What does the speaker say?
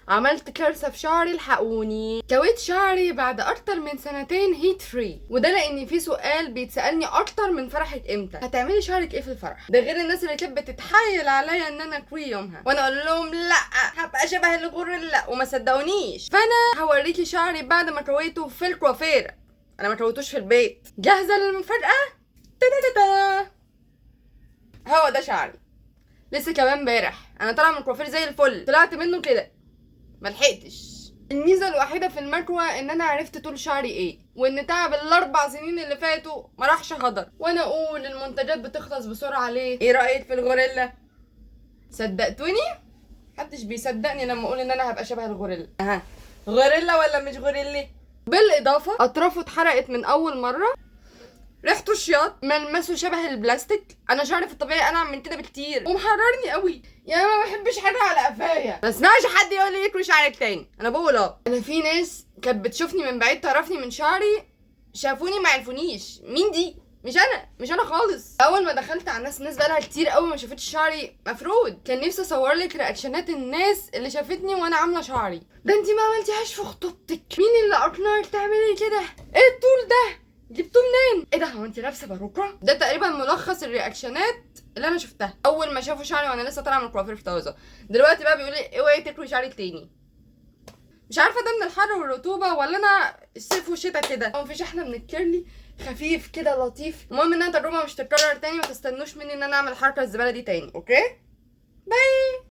عملت كارثه في شعري، الحقوني. كويت شعري بعد اكتر من سنتين هيت فري، وده لان في سؤال بيتسالني اكتر من فرحك امتى، هتعملي شعرك ايه في الفرح؟ ده غير الناس اللي كانت بتتحايل عليا ان انا كوي يومها، وانا اقول لهم لا هبقى شبه الغوريلا وما صدقونيش. فانا هوريكي شعري بعد ما كويته في الكوافيره، انا ما كويتوش في البيت. جاهزه للمفاجاه؟ تاتا. هو ده شعري لسه كمان امبارح، انا طالعه من الكوافير زي الفل، طلعت منه كده ملحقتش. الميزه الوحيده في المكوى ان انا عرفت طول شعري ايه، وان تعب الاربع سنين اللي فاتوا ما راحش هدر. وانا اقول المنتجات بتخلص بسرعه ليه؟ ايه رايك في الغوريلا؟ صدقتوني؟ محدش بيصدقني لما اقول ان انا هبقى شبه الغوريلا. اها، غوريلا ولا مش غوريلي؟ بالاضافه اطرافه اتحرقت من اول مره، ريحته شياط، ملمسه شبه البلاستيك. انا شعري في الطبيعي انعم من كده بكتير ومحررني قوي، يعني ما بحبش حاجه على قفايا. ما اسمعش حد يقول لي يكوي شعرك تاني، انا بقول انا في ناس كانت بتشوفني من بعيد تعرفني من شعري، شافوني ما عرفونيش مين دي. مش انا خالص. اول ما دخلت على الناس بقالها كتير قوي ما شافتش شعري مفرود، كان نفسي اصور لك رياكشنات الناس اللي شافتني وانا عامله شعري. ده انتي ما عملتيهاش في خطوبتك، مين اللي اقنعك تعملي كده؟ ايه الطول ده؟ جبتوه منين؟ ايه ده، هو انت لابسه باروكه؟ ده تقريبا ملخص الرياكشنات اللي انا شفتها اول ما شافوا شعري وانا لسه طالعه من الكوافير في طازه. دلوقتي بقى بيقول لي اوعي تكوي شعرك تاني. مش عارفه ده من الحر والرطوبه ولا انا الصيف والشتاء كده. هو مفيش احلى من الكيرلي، خفيف كده لطيف. المهم انها تجربه مش تتكرر تاني، ما تستنوش مني ان انا اعمل الحركه الزباله دي تاني. اوكي باي.